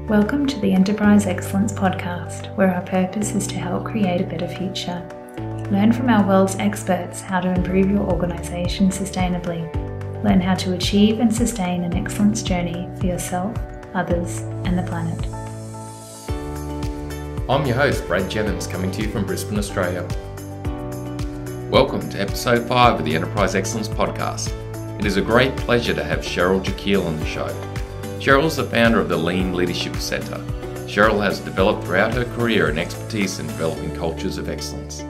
Welcome to the Enterprise Excellence Podcast, where our purpose is to help create a better future. Learn from our world's experts how to improve your organisation sustainably. Learn how to achieve and sustain an excellence journey for yourself, others, and the planet. I'm your host, Brad Jennings, coming to you from Brisbane, Australia. Welcome to episode 5 of the Enterprise Excellence Podcast. It is a great pleasure to have Cheryl Jekiel on the show. Cheryl is the founder of the Lean Leadership Centre. Cheryl has developed throughout her career an expertise in developing cultures of excellence.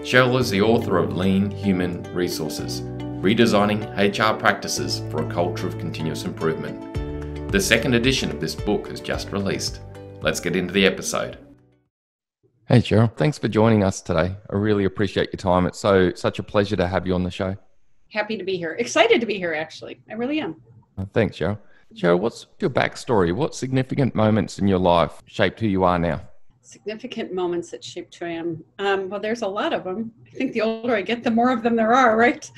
Cheryl is the author of Lean Human Resources, Redesigning HR Practices for a Culture of Continuous Improvement. The second edition of this book is just released. Let's get into the episode. Hey Cheryl, thanks for joining us today. I really appreciate your time. It's such a pleasure to have you on the show. Happy to be here. Excited to be here, actually. I really am. Thanks, Cheryl. Cheryl, what's your backstory? What significant moments in your life shaped who you are now? Significant moments that shaped who I am. Well, there's a lot of them. I think the older I get, the more of them there are, right?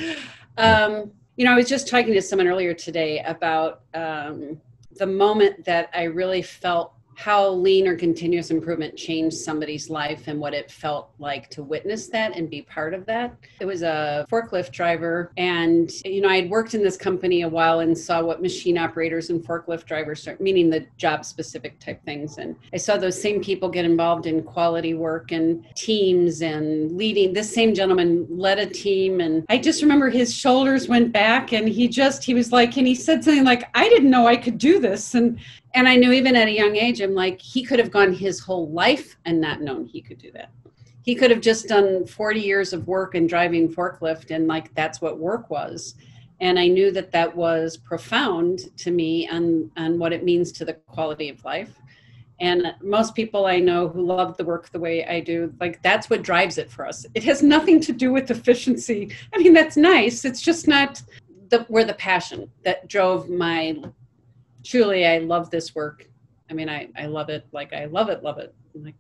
I was just talking to someone earlier today about the moment that I really felt how lean or continuous improvement changed somebody's life and what it felt like to witness that and be part of that. It was a forklift driver, and I had worked in this company a while and saw what machine operators and forklift drivers are, meaning the job specific type things. And I saw those same people get involved in quality work and teams and leading. This same gentleman led a team, and I just remember his shoulders went back and he was like, and he said something like, I didn't know I could do this. And I knew even at a young age, I'm like, he could have gone his whole life and not known he could do that. He could have just done 40 years of work and driving forklift, and like that's what work was. And I knew that that was profound to me on what it means to the quality of life. And most people I know who love the work the way I do, like that's what drives it for us. It has nothing to do with efficiency. I mean, that's nice. It's just not where the passion that drove my. Truly, I love this work. I mean, I love it. Like, I love it. Like,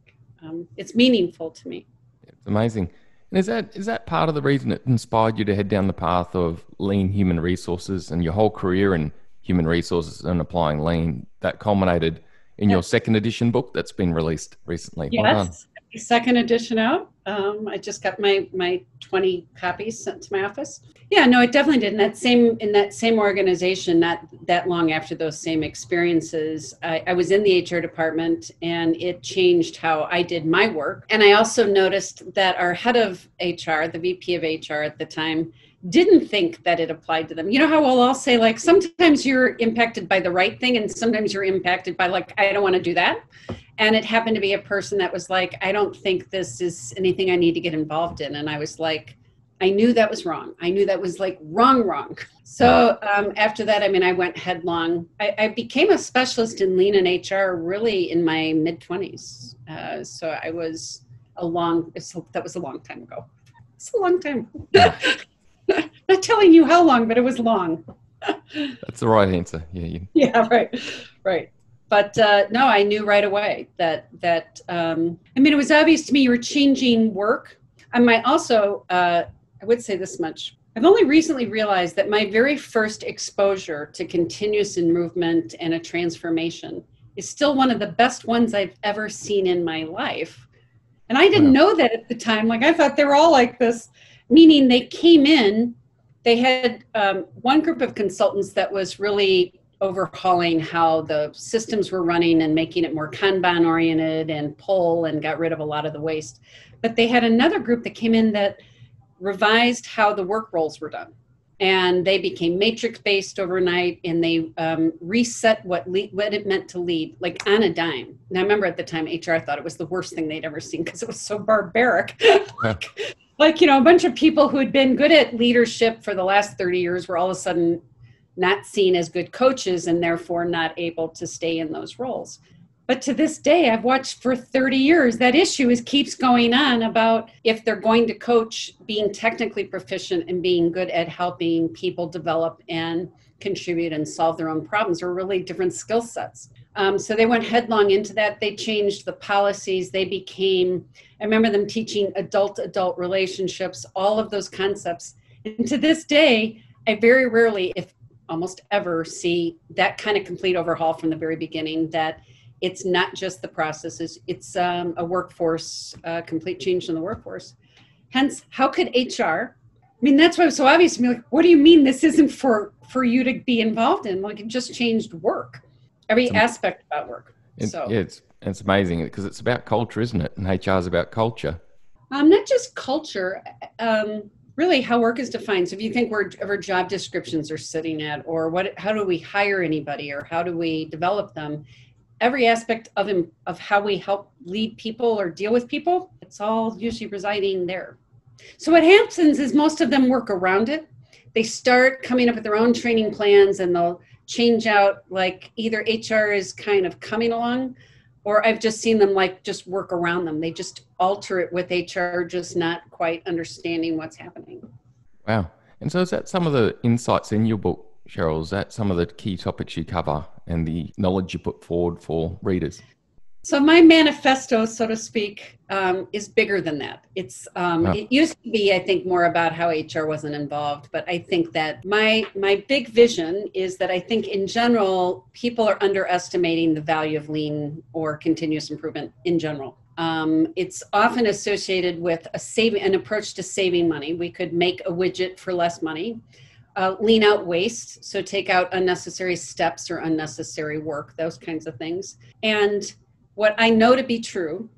it's meaningful to me. It's amazing. And is that part of the reason it inspired you to head down the path of lean human resources and your whole career in human resources and applying lean that culminated in your second edition book that's been released recently? Yes, well done. Second edition out. I just got my 20 copies sent to my office. Yeah, no, it definitely did. In that same organization, not that long after those same experiences, I was in the HR department, and it changed how I did my work. And I also noticed that our head of HR, the VP of HR at the time, didn't think that it applied to them. You know how we'll all say, like, sometimes you're impacted by the right thing and sometimes you're impacted by, like, I don't want to do that. And it happened to be a person that was like, I don't think this is anything I need to get involved in. And I was like, I knew that was wrong. I knew that was like wrong. So after that, I went headlong. I became a specialist in lean and HR really in my mid-20s. So I was that was a long time ago. It's a long time. Not telling you how long, but it was long. That's the right answer. Yeah. Yeah, right. But no, I knew right away that it was obvious to me you were changing work. I might also, I would say this much. I've only recently realized that my very first exposure to continuous improvement and a transformation is still one of the best ones I've ever seen in my life. And I didn't know that at the time. Like, I thought they were all like this, meaning they came in, they had one group of consultants that was really overhauling how the systems were running and making it more Kanban oriented and pull and got rid of a lot of the waste. But they had another group that came in that revised how the work roles were done. And they became matrix based overnight, and they reset what it meant to lead, like on a dime. And I remember at the time, HR thought it was the worst thing they'd ever seen because it was so barbaric. A bunch of people who had been good at leadership for the last 30 years were all of a sudden not seen as good coaches and therefore not able to stay in those roles. But to this day, I've watched for 30 years, that issue keeps going on about if they're going to coach, being technically proficient and being good at helping people develop and contribute and solve their own problems are really different skill sets. So they went headlong into that. They changed the policies. I remember them teaching adult relationships, all of those concepts. And to this day, I very rarely, if almost ever, see that kind of complete overhaul from the very beginning that It's not just the processes, it's a workforce, complete change in the workforce. Hence, how could HR, I mean, that's why it's so obvious to me, like, what do you mean this isn't for you to be involved in? Like, it just changed work, every aspect about work. It's amazing because it's about culture, isn't it? And HR is about culture. Not just culture, really how work is defined. So if you think wherever job descriptions are sitting at, or how do we hire anybody, or how do we develop them, every aspect of how we help lead people or deal with people, it's all usually residing there. So what happens is most of them work around it. They start coming up with their own training plans, and they'll change out, like either HR is kind of coming along, or I've just seen them like just work around them. They just alter it with HR, just not quite understanding what's happening. Wow. And so is that some of the insights in your book, Cheryl? Is that some of the key topics you cover and the knowledge you put forward for readers? So my manifesto, so to speak, is bigger than that. It's It used to be, I think, more about how HR wasn't involved. But I think that my big vision is that I think in general, people are underestimating the value of lean or continuous improvement in general. It's often associated with an approach to saving money. We could make a widget for less money. Lean out waste, so take out unnecessary steps or unnecessary work, those kinds of things. And what I know to be true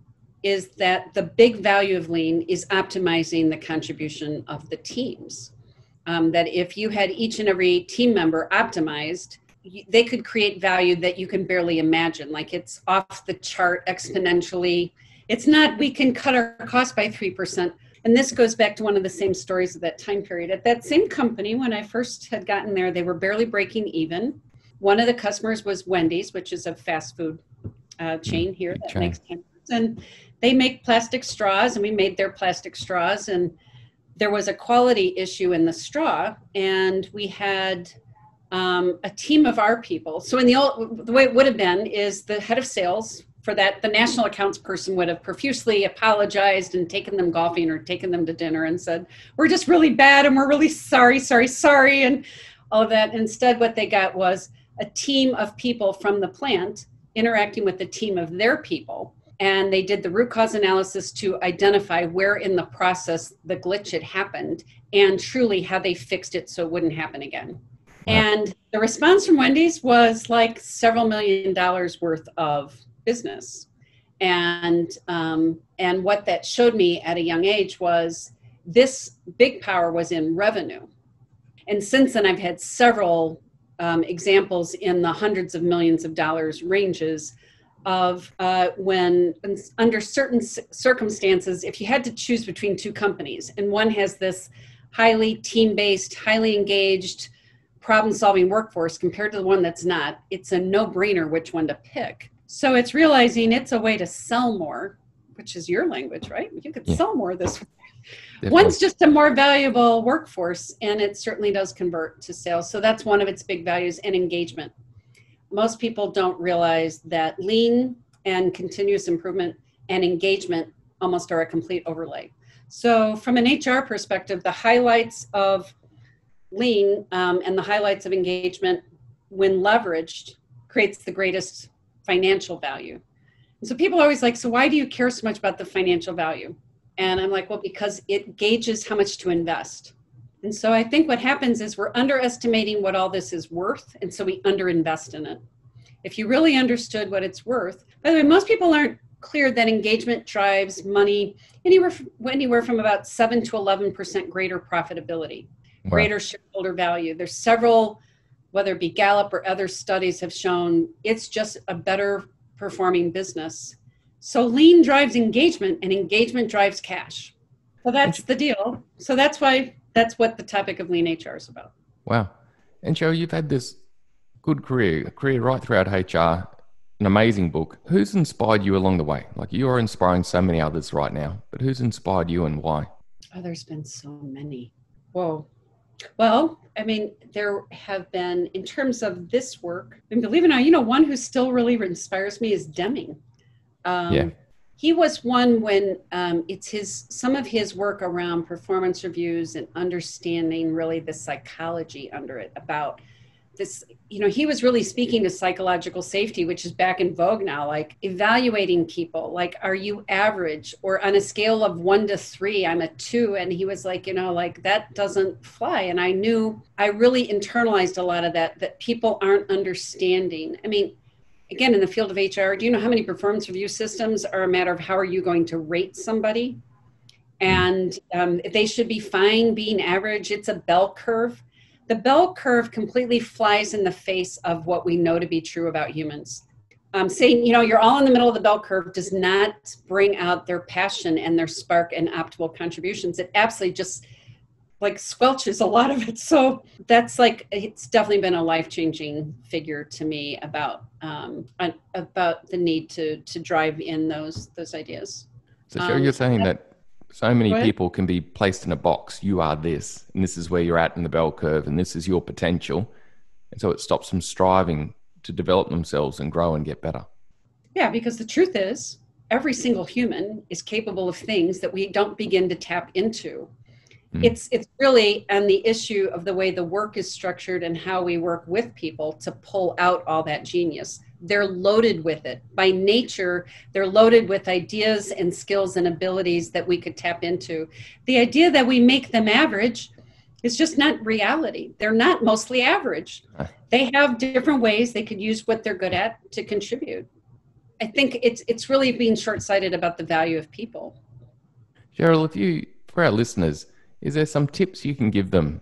is that the big value of lean is optimizing the contribution of the teams. That if you had each and every team member optimized, they could create value that you can barely imagine. Like, it's off the chart exponentially. It's not, we can cut our cost by 3%. And this goes back to one of the same stories of that time period. At that same company, when I first had gotten there, they were barely breaking even. One of the customers was Wendy's, which is a fast food chain here that makes hamburgers, and they make plastic straws, and we made their plastic straws, and there was a quality issue in the straw, and we had a team of our people. So the way it would have been is the head of sales for that, the national accounts person would have profusely apologized and taken them golfing or taken them to dinner and said, we're just really bad and we're really sorry, and all of that. Instead, what they got was a team of people from the plant interacting with the team of their people. And they did the root cause analysis to identify where in the process the glitch had happened and truly how they fixed it so it wouldn't happen again. Wow. And the response from Wendy's was like several $1 million worth of business. And what that showed me at a young age was this big power was in revenue. And since then, I've had several examples in the hundreds of millions of dollars ranges of when under certain circumstances, if you had to choose between two companies, and one has this highly team-based, highly engaged, problem-solving workforce compared to the one that's not, it's a no-brainer which one to pick. So it's realizing it's a way to sell more, which is your language, right? You could sell more this way. Definitely. One's just a more valuable workforce, and it certainly does convert to sales. So that's one of its big values, and engagement. Most people don't realize that lean and continuous improvement and engagement almost are a complete overlay. So from an HR perspective, the highlights of lean and the highlights of engagement, when leveraged, creates the greatest financial value. And so people are always like, so why do you care so much about the financial value? And I'm like, well, because it gauges how much to invest. And so I think what happens is we're underestimating what all this is worth, and so we underinvest in it. If you really understood what it's worth, by the way, most people aren't clear that engagement drives money anywhere from about 7 to 11% greater profitability, greater shareholder value. There's several, whether it be Gallup or other studies have shown it's just a better performing business. So lean drives engagement, and engagement drives cash. So that's the deal. So that's what the topic of lean HR is about. Wow. And Cheryl, you've had this good career right throughout HR, an amazing book. Who's inspired you along the way? Like, you are inspiring so many others right now, but who's inspired you and why? Oh, there's been so many. Whoa. Well, I mean, there have been, in terms of this work, and believe it or not, one who still really inspires me is Deming. He was one when it's some of his work around performance reviews and understanding really the psychology under it about this, he was really speaking to psychological safety, which is back in vogue now, like evaluating people, like, are you average? Or on a scale of 1 to 3, I'm a 2. And he was like, like that doesn't fly. And I knew I really internalized a lot of that people aren't understanding. I mean, again, in the field of HR, do you know how many performance review systems are a matter of how are you going to rate somebody? And they should be fine being average. It's a bell curve. The bell curve completely flies in the face of what we know to be true about humans. Saying, you're all in the middle of the bell curve does not bring out their passion and their spark and optimal contributions. It absolutely just like squelches a lot of it. So that's like, it's definitely been a life-changing figure to me about the need to drive in those ideas. So Cheryl, you're saying that so many people can be placed in a box. You are this, and this is where you're at in the bell curve, and this is your potential. And so it stops them striving to develop themselves and grow and get better. Yeah, because the truth is, every single human is capable of things that we don't begin to tap into. It's really on the issue of the way the work is structured and how we work with people to pull out all that genius. They're loaded with it. By nature, they're loaded with ideas and skills and abilities that we could tap into. The idea that we make them average is just not reality. They're not mostly average. They have different ways they could use what they're good at to contribute. I think it's really being short-sighted about the value of people. Cheryl, for our listeners, is there some tips you can give them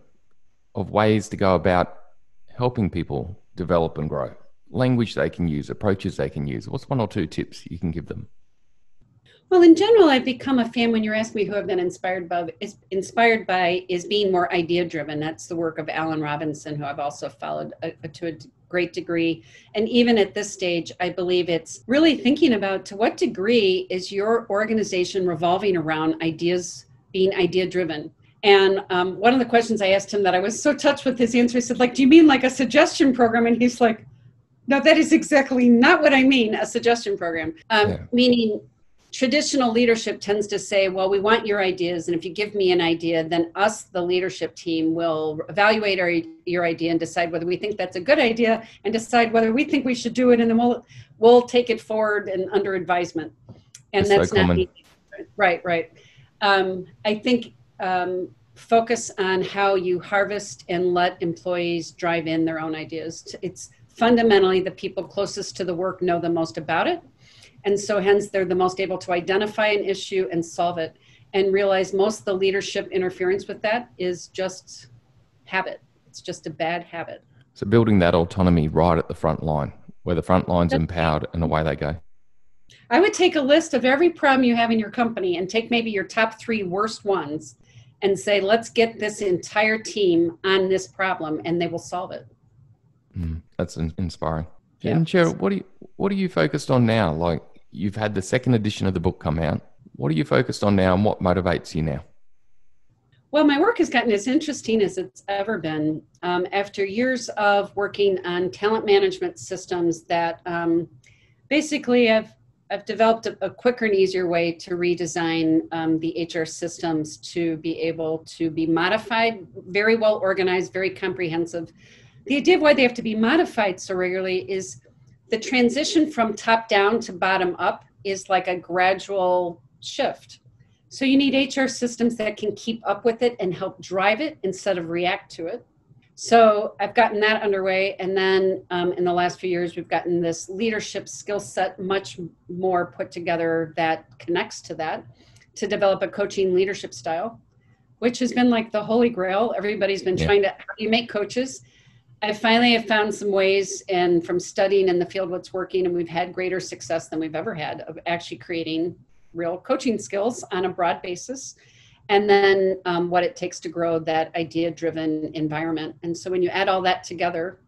of ways to go about helping people develop and grow? Language they can use, approaches they can use. What's 1 or 2 tips you can give them? Well, in general, I've become a fan, when you're asking me who I've been inspired by is being more idea-driven. That's the work of Alan Robinson, who I've also followed to a great degree. And even at this stage, I believe it's really thinking about to what degree is your organization revolving around ideas, being idea-driven. And one of the questions I asked him that I was so touched with his answer, I said, do you mean like a suggestion program? And he's like, no, that is exactly not what I mean, a suggestion program. Meaning traditional leadership tends to say, well, we want your ideas. And if you give me an idea, then us, the leadership team, will evaluate your idea and decide whether we think that's a good idea and decide whether we think we should do it. And then we'll take it forward and under advisement. And that's so not easy. Right. I think focus on how you harvest and let employees drive in their own ideas. It's fundamentally the people closest to the work know the most about it. And so hence they're the most able to identify an issue and solve it, and realize most of the leadership interference with that is just habit. It's just a bad habit. So building that autonomy right at the front line, where the front line's empowered and away they go. I would take a list of every problem you have in your company and take maybe your top 3 worst ones and say, let's get this entire team on this problem, and they will solve it. That's inspiring. Yeah. And Cheryl, what are you focused on now? Like, you've had the 2nd edition of the book come out. What are you focused on now, and what motivates you now? Well, my work has gotten as interesting as it's ever been. After years of working on talent management systems that basically I've developed a quicker and easier way to redesign the HR systems to be able to be modified, very well organized, very comprehensive. The idea of why they have to be modified so regularly is the transition from top down to bottom up is like a gradual shift. So you need HR systems that can keep up with it and help drive it instead of react to it. So I've gotten that underway. And then in the last few years, we've gotten this leadership skill set much more put together that connects to that, to develop a coaching leadership style, which has been like the holy grail. Everybody's been trying to, how do you make coaches? I finally have found some ways, and from studying in the field what's working, and we've had greater success than we've ever had of actually creating real coaching skills on a broad basis. And then what it takes to grow that idea-driven environment. And so when you add all that together,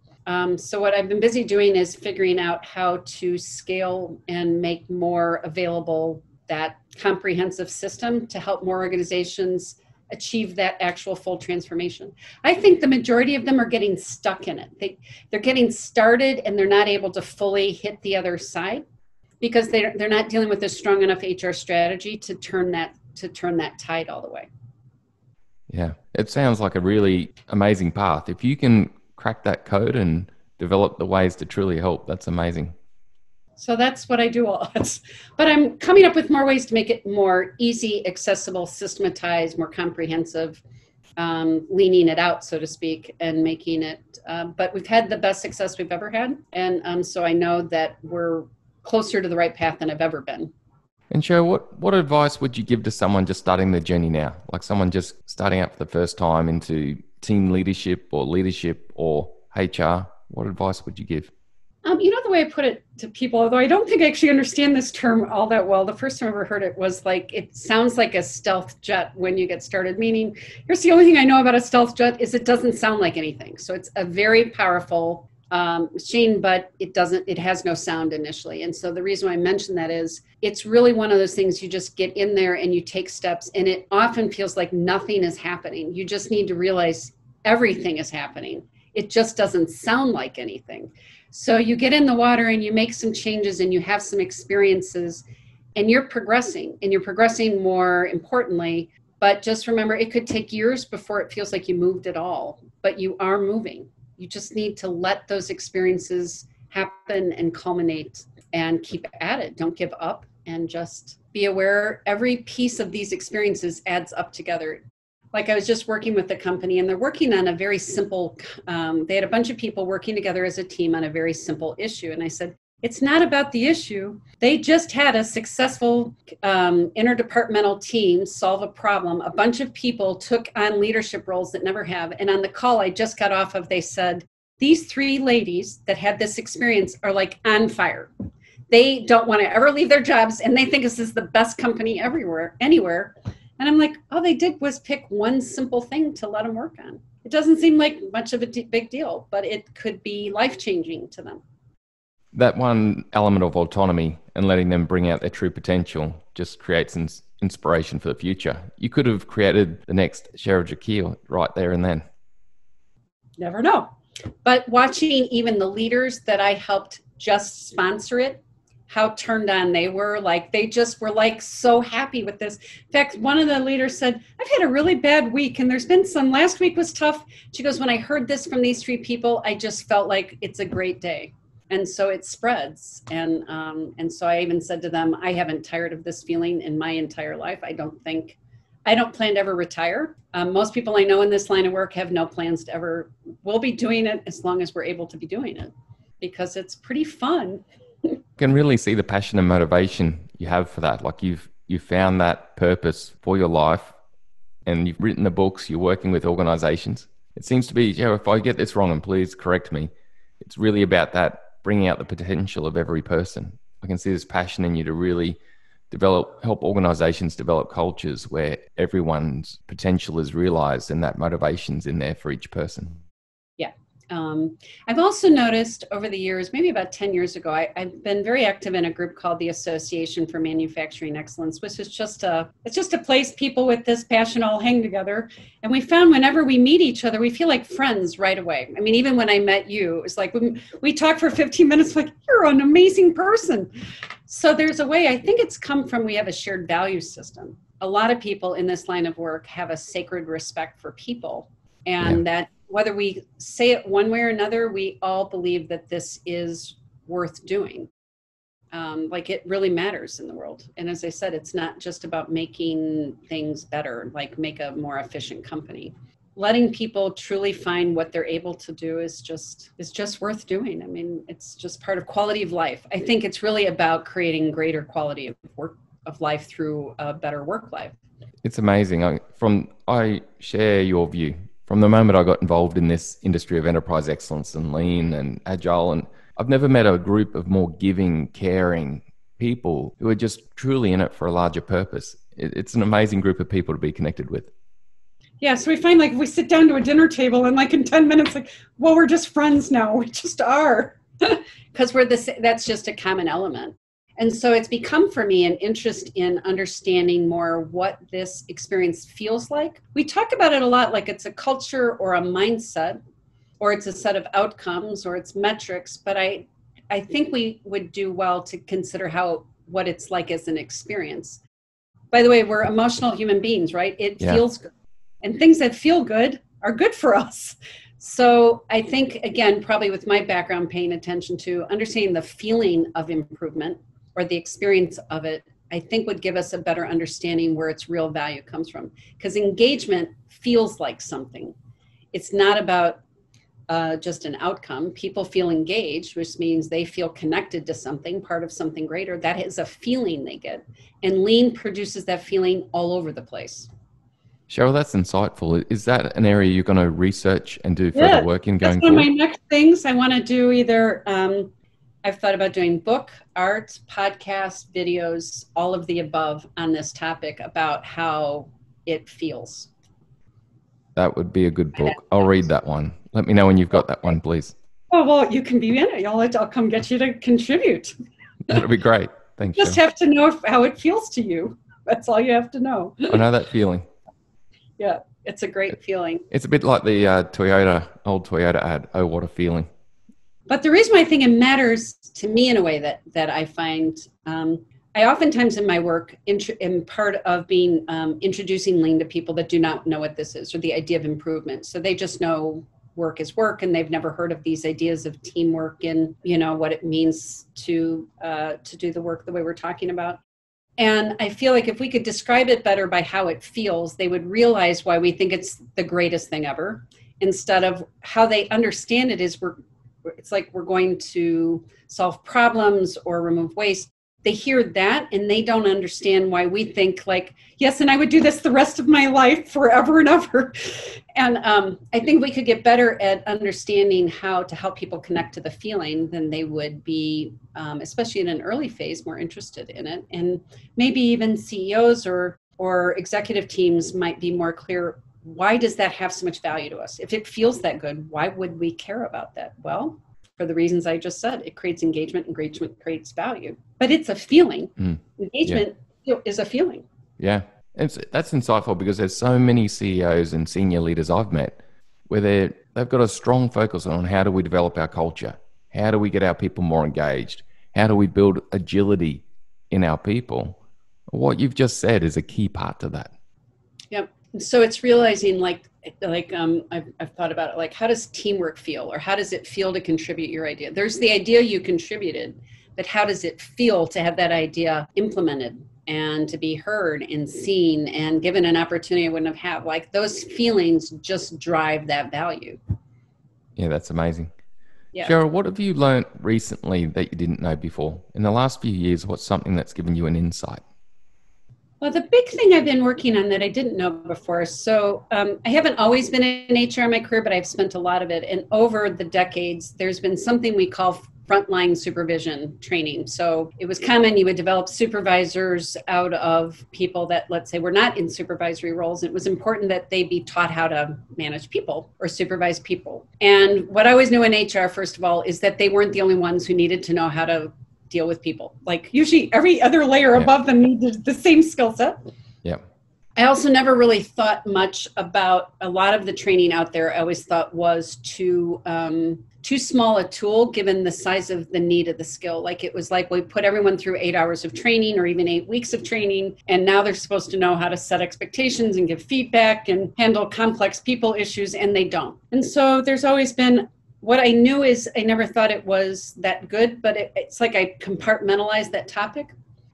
so what I've been busy doing is figuring out how to scale and make more available that comprehensive system to help more organizations achieve that actual full transformation. I think the majority of them are getting stuck in it. They're getting started and they're not able to fully hit the other side because they're not dealing with a strong enough HR strategy to turn that tide all the way. Yeah, it sounds like a really amazing path. If you can cracked that code and developed the ways to truly help. That's amazing. So that's what I do a lot. But I'm coming up with more ways to make it more easy, accessible, systematized, more comprehensive, leaning it out, so to speak, and making it. But we've had the best success we've ever had. And so I know that we're closer to the right path than I've ever been. And Cheryl, what advice would you give to someone just starting their journey now? Like someone just starting out for the first time into team leadership or HR? What advice would you give? The way I put it to people, although I don't think I actually understand this term all that well, the first time I ever heard it was like, it sounds like a stealth jet when you get started, meaning here's the only thing I know about a stealth jet is it doesn't sound like anything. So it's a very powerful machine, but it has no sound initially. And so the reason why I mentioned that is it's really one of those things you just get in there and you take steps, and it often feels like nothing is happening. You just need to realize everything is happening. It just doesn't sound like anything. So you get in the water and you make some changes and you have some experiences and you're progressing more importantly, but just remember it could take years before it feels like you moved at all, but you are moving. You just need to let those experiences happen and culminate and keep at it. Don't give up and just be aware every piece of these experiences adds up together. Like I was just working with a company and they're working on a very simple, they had a bunch of people working together as a team on a very simple issue. And I said, it's not about the issue. They just had a successful interdepartmental team solve a problem. A bunch of people took on leadership roles that never have. And on the call I just got off of, they said, these 3 ladies that had this experience are like on fire. They don't want to ever leave their jobs and they think this is the best company anywhere. And I'm like, all they did was pick one simple thing to let them work on. It doesn't seem like much of a big deal, but it could be life-changing to them. That one element of autonomy and letting them bring out their true potential just creates inspiration for the future. You could have created the next Cheryl Jekiel right there and then. Never know. But watching even the leaders that I helped just sponsor it, how turned on they were, like they just were like so happy with this. In fact, one of the leaders said, I've had a really bad week and there's been last week was tough. She goes, when I heard this from these 3 people, I just felt like it's a great day. And so it spreads. And so I even said to them, I haven't tired of this feeling in my entire life. I don't plan to ever retire. Most people I know in this line of work have no plans to ever, we'll be doing it as long as we're able to be doing it because it's pretty fun. You can really see the passion and motivation you have for that. Like you've found that purpose for your life and you've written the books, you're working with organizations. It seems to be, if I get this wrong, and please correct me, it's really about that, bringing out the potential of every person. I can see this passion in you to really help organizations develop cultures where everyone's potential is realized and that motivation's in there for each person. Yeah. I've also noticed over the years, maybe about 10 years ago, I've been very active in a group called the Association for Manufacturing Excellence, which is just a place people with this passion all hang together. And we found whenever we meet each other, we feel like friends right away. I mean, even when I met you, it was like we talked for 15 minutes, like, you're an amazing person. So there's a way, I think it's come from, we have a shared value system. A lot of people in this line of work have a sacred respect for people, and that whether we say it one way or another, we all believe that this is worth doing. Like it really matters in the world. And as I said, it's not just about making things better, like make a more efficient company. Letting people truly find what they're able to do is just worth doing. I mean, it's just part of quality of life. I think it's really about creating greater quality of life through a better work life. It's amazing. I share your view. From the moment I got involved in this industry of enterprise excellence and lean and agile, and I've never met a group of more giving, caring people who are just truly in it for a larger purpose. It's an amazing group of people to be connected with. Yeah, so we find like if we sit down to a dinner table and like in 10 minutes, like, well, we're just friends now. We just are. Because that's just a common element. And so it's become for me an interest in understanding more what this experience feels like. We talk about it a lot like it's a culture or a mindset, or it's a set of outcomes, or it's metrics. But I think we would do well to consider what it's like as an experience. By the way, we're emotional human beings, right? It feels good. And things that feel good are good for us. So I think, again, probably with my background, paying attention to understanding the feeling of improvement or the experience of it, I think would give us a better understanding where its real value comes from. Because engagement feels like something. It's not about just an outcome. People feel engaged, which means they feel connected to something, part of something greater. That is a feeling they get. And lean produces that feeling all over the place. Cheryl, that's insightful. Is that an area you're going to research and do further work in going forward? That's one of forward? my next things. I want to do either, I've thought about doing book, art, podcast, videos, all of the above on this topic about how it feels. That would be a good book. I'll read that one. Let me know when you've got that one, please. Oh, well, you can be in it. I'll come get you to contribute. That'll be great. Thanks. Just have to know how it feels to you. That's all you have to know. I know that feeling. Yeah, it's a great feeling. It's a bit like the old Toyota ad, oh, what a feeling. But the reason why I think it matters to me in a way that I find, I oftentimes in my work am part of being introducing lean to people that do not know what this is or the idea of improvement. So they just know work is work and they've never heard of these ideas of teamwork and, what it means to do the work the way we're talking about. And I feel like if we could describe it better by how it feels, they would realize why we think it's the greatest thing ever, instead of how they understand it is it's like we're going to solve problems or remove waste. They hear that and they don't understand why we think like, yes, and I would do this the rest of my life forever and ever. And I think we could get better at understanding how to help people connect to the feeling, then they would be, especially in an early phase, more interested in it. And maybe even CEOs or executive teams might be more clear, why does that have so much value to us? If it feels that good, why would we care about that? Well, for the reasons I just said, it creates engagement creates value. But it's a feeling. Engagement is a feeling. Yeah. That's insightful because there's so many CEOs and senior leaders I've met where they've got a strong focus on how do we develop our culture? How do we get our people more engaged? How do we build agility in our people? What you've just said is a key part to that. Yep. So it's realizing I've thought about it, like how does teamwork feel or how does it feel to contribute your idea? There's the idea you contributed, but how does it feel to have that idea implemented and to be heard and seen and given an opportunity I wouldn't have had? Like those feelings just drive that value. Yeah, that's amazing. Yeah. Cheryl, what have you learned recently that you didn't know before? In the last few years, what's something that's given you an insight? Well, the big thing I've been working on that I didn't know before, so I haven't always been in HR in my career, but I've spent a lot of it. And over the decades, there's been something we call frontline supervision training. So it was common, you would develop supervisors out of people that, let's say, were not in supervisory roles. It was important that they be taught how to manage people or supervise people. And what I always knew in HR, first of all, is that they weren't the only ones who needed to know how to deal with people. Like usually every other layer above them needed the same skill set. Yeah. I also never really thought much about a lot of the training out there. I always thought was too small a tool given the size of the need of the skill. Like it was like we put everyone through 8 hours of training or even 8 weeks of training. And now they're supposed to know how to set expectations and give feedback and handle complex people issues, and they don't. And so there's always been, what I knew is I never thought it was that good, but it's like I compartmentalized that topic.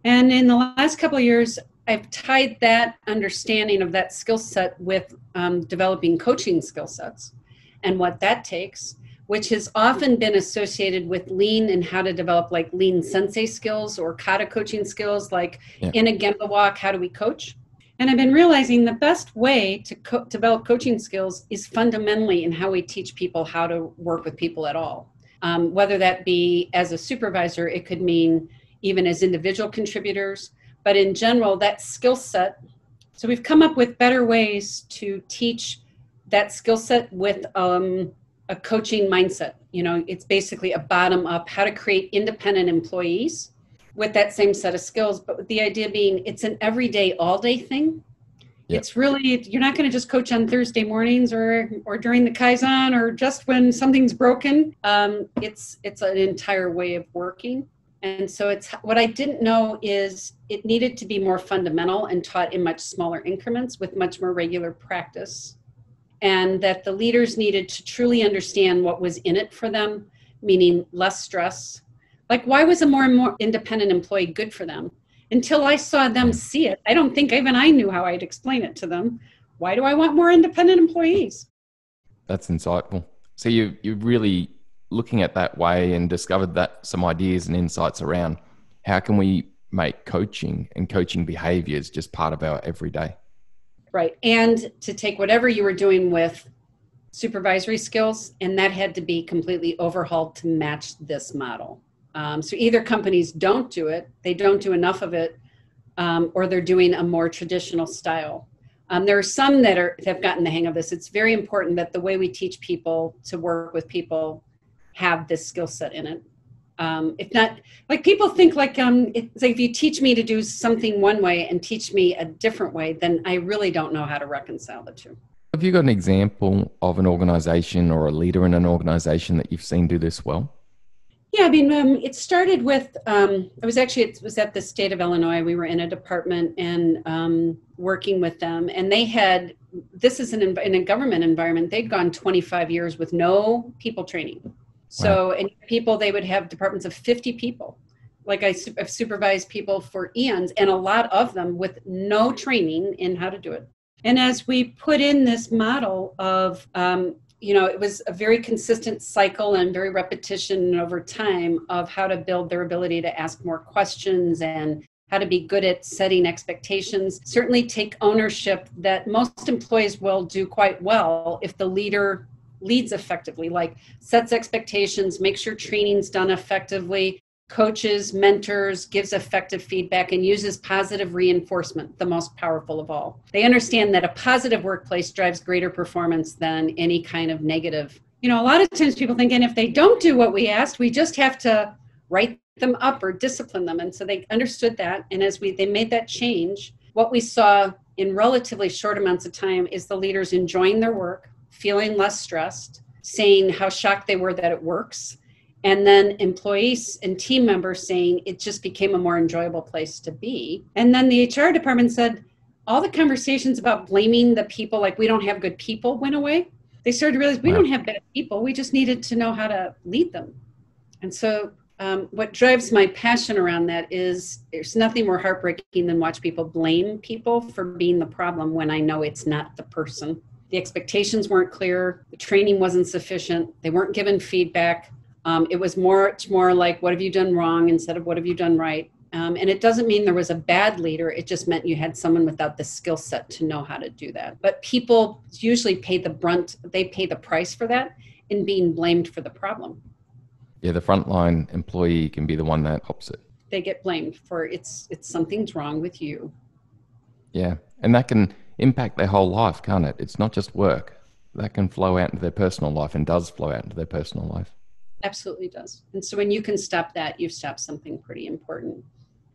And in the last couple of years, I've tied that understanding of that skill set with developing coaching skill sets and what that takes, which has often been associated with lean and how to develop like lean sensei skills or kata coaching skills, like in a Gemba walk, how do we coach? And I've been realizing the best way to develop coaching skills is fundamentally in how we teach people how to work with people at all. Whether that be as a supervisor, it could mean even as individual contributors, but in general, that skill set. So we've come up with better ways to teach that skill set with a coaching mindset. It's basically a bottom up, how to create independent employees with that same set of skills, but with the idea being it's an everyday, all day thing. Yep. It's really, you're not going to just coach on Thursday mornings or during the Kaizen or just when something's broken. It's an entire way of working. And so it's what I didn't know is it needed to be more fundamental and taught in much smaller increments with much more regular practice. and that the leaders needed to truly understand what was in it for them, meaning less stress. Like, why was a more and more independent employee good for them? Until I saw them see it, I don't think even I knew how I'd explain it to them. Why do I want more independent employees? That's insightful. So you're really looking at that way and discovered that some ideas and insights around how can we make coaching and coaching behaviors just part of our everyday. Right. And to take whatever you were doing with supervisory skills, and that had to be completely overhauled to match this model. So either companies don't do it, they don't do enough of it, or they're doing a more traditional style. There are some that have gotten the hang of this. It's very important that the way we teach people to work with people have this skill set in it. If not, like people think like, it's like if you teach me to do something one way and teach me a different way, then I really don't know how to reconcile the two. Have you got an example of an organization or a leader in an organization that you've seen do this well? Yeah, I mean, it started with, it was at the state of Illinois. We were in a department and working with them, and they had, this is in a government environment, they'd gone 25 years with no people training. So, wow. And people, they would have departments of 50 people. Like I've supervised people for eons, and a lot of them with no training in how to do it. And as we put in this model of, it was a very consistent cycle and very repetition over time of how to build their ability to ask more questions and how to be good at setting expectations. Certainly take ownership that most employees will do quite well if the leader leads effectively, like sets expectations, makes sure training's done effectively, coaches, mentors, gives effective feedback, and uses positive reinforcement, the most powerful of all. They understand that a positive workplace drives greater performance than any kind of negative. A lot of times people think, and if they don't do what we asked, we just have to write them up or discipline them. And so they understood that. And as they made that change, what we saw in relatively short amounts of time is the leaders enjoying their work, feeling less stressed, saying how shocked they were that it works. And then employees and team members saying it just became a more enjoyable place to be. And then the HR department said all the conversations about blaming the people, like we don't have good people, went away. They started to realize we don't have bad people. We just needed to know how to lead them. And so what drives my passion around that is there's nothing more heartbreaking than watch people blame people for being the problem when I know it's not the person. The expectations weren't clear. The training wasn't sufficient. They weren't given feedback. It was much more like, what have you done wrong instead of what have you done right? And it doesn't mean there was a bad leader. It just meant you had someone without the skill set to know how to do that. But people usually pay the price for that in being blamed for the problem. Yeah, the frontline employee can be the one that helps it. They get blamed for it's something's wrong with you. Yeah, and that can impact their whole life, can't it? It's not just work. That can flow out into their personal life and does flow out into their personal life. Absolutely does. And so when you can stop that, you've stopped something pretty important.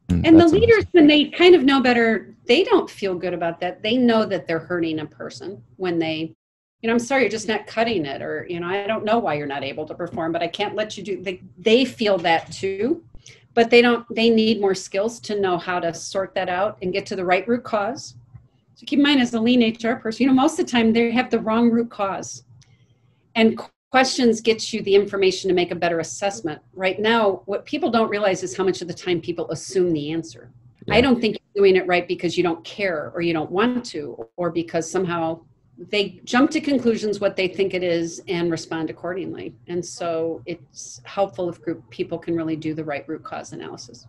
And the leaders, when they kind of know better, they don't feel good about that. They know that they're hurting a person when they, I'm sorry, you're just not cutting it. Or, I don't know why you're not able to perform, but I can't let you do. They feel that too, but they need more skills to know how to sort that out and get to the right root cause. So keep in mind, as a lean HR person, most of the time they have the wrong root cause. And questions get you the information to make a better assessment. Right now, what people don't realize is how much of the time people assume the answer. Yeah. I don't think you're doing it right because you don't care or you don't want to, or because somehow they jump to conclusions what they think it is and respond accordingly. And so it's helpful if people can really do the right root cause analysis.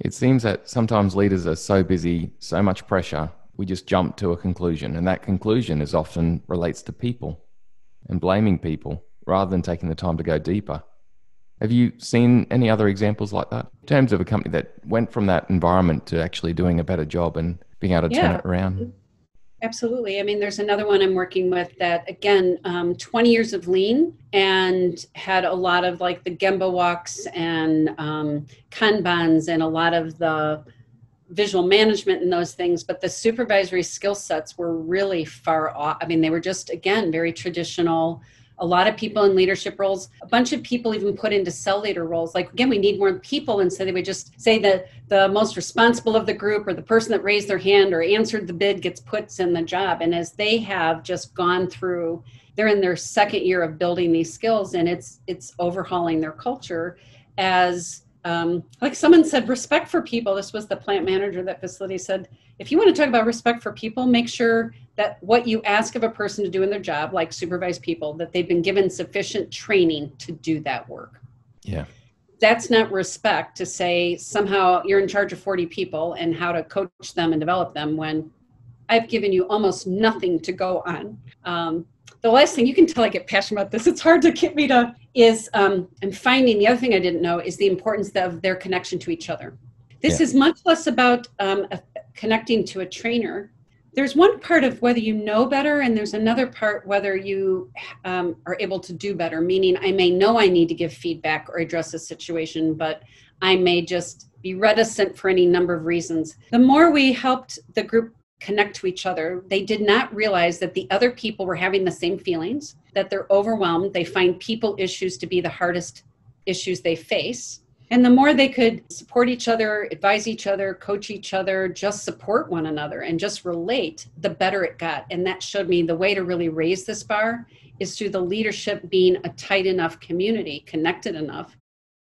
It seems that sometimes leaders are so busy, so much pressure, we just jump to a conclusion. And that conclusion is often relates to people and blaming people rather than taking the time to go deeper. Have you seen any other examples like that in terms of a company that went from that environment to actually doing a better job and being able to turn it around? Absolutely. I mean, there's another one I'm working with that, again, 20 years of lean and had a lot of like the Gemba walks and Kanbans and a lot of the visual management and those things, but the supervisory skill sets were really far off. I mean, they were just, again, very traditional, a lot of people in leadership roles, a bunch of people even put into cell leader roles. Like, again, we need more people. And so they would just say that the most responsible of the group or the person that raised their hand or answered the bid gets put in the job. And as they have just gone through, they're in their second year of building these skills, and it's overhauling their culture as, like someone said, respect for people. This was the plant manager of that facility said, if you want to talk about respect for people, make sure that what you ask of a person to do in their job, like supervise people, that they've been given sufficient training to do that work. Yeah. That's not respect to say somehow you're in charge of 40 people and how to coach them and develop them when I've given you almost nothing to go on. The last thing, you can tell I get passionate about this, it's hard to get me to, is I'm finding the other thing I didn't know is the importance of their connection to each other. This is much less about connecting to a trainer. There's one part of whether you know better, and there's another part whether you are able to do better, meaning I may know I need to give feedback or address a situation, but I may just be reticent for any number of reasons. The more we helped the group connect to each other, they did not realize that the other people were having the same feelings, that they're overwhelmed. They find people issues to be the hardest issues they face. And the more they could support each other, advise each other, coach each other, just support one another and just relate, the better it got. And that showed me the way to really raise this bar is through the leadership being a tight enough community, connected enough,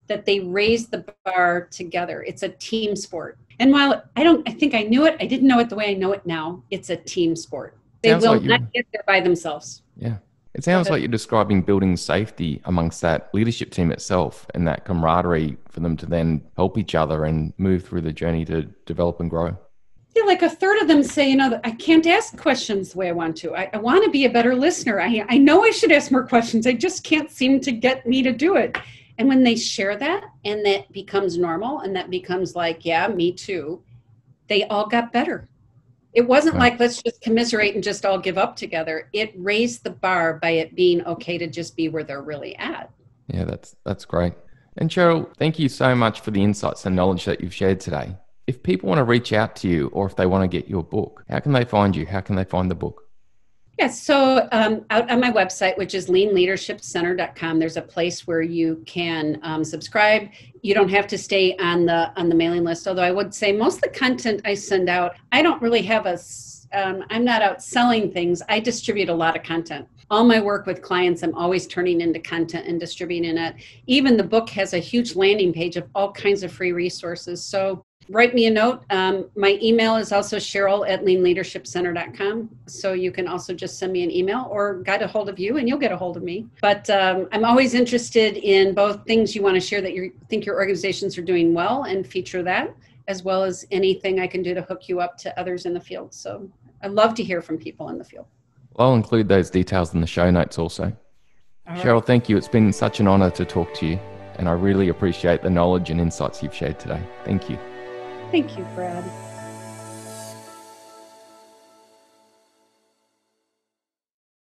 that they raise the bar together. It's a team sport. And while I think I knew it, I didn't know it the way I know it now. It's a team sport. They will not get there by themselves. Yeah. It sounds like you're describing building safety amongst that leadership team itself and that camaraderie for them to then help each other and move through the journey to develop and grow. Yeah, like a third of them say, I can't ask questions the way I want to. I want to be a better listener. I know I should ask more questions. I just can't seem to get me to do it. And when they share that and that becomes normal and that becomes like, yeah, me too, they all got better. It wasn't like, let's just commiserate and just all give up together. It raised the bar by it being okay to just be where they're really at. Yeah, that's great. And Cheryl, thank you so much for the insights and knowledge that you've shared today. If people want to reach out to you or if they want to get your book, how can they find you? How can they find the book? Yes, so out on my website, which is leanleadershipcenter.com, there's a place where you can subscribe. You don't have to stay on the mailing list, although I would say most of the content I send out, I don't really have I'm not out selling things. I distribute a lot of content. All my work with clients, I'm always turning into content and distributing it. Even the book has a huge landing page of all kinds of free resources. So write me a note. My email is also Cheryl@leanleadershipcenter.com. So you can also just send me an email or get a hold of you and you'll get a hold of me. But I'm always interested in both things you want to share that you think your organizations are doing well and feature that, as well as anything I can do to hook you up to others in the field. So I love to hear from people in the field. I'll include those details in the show notes also. All right. Cheryl, thank you. It's been such an honor to talk to you. And I really appreciate the knowledge and insights you've shared today. Thank you. Thank you, Brad.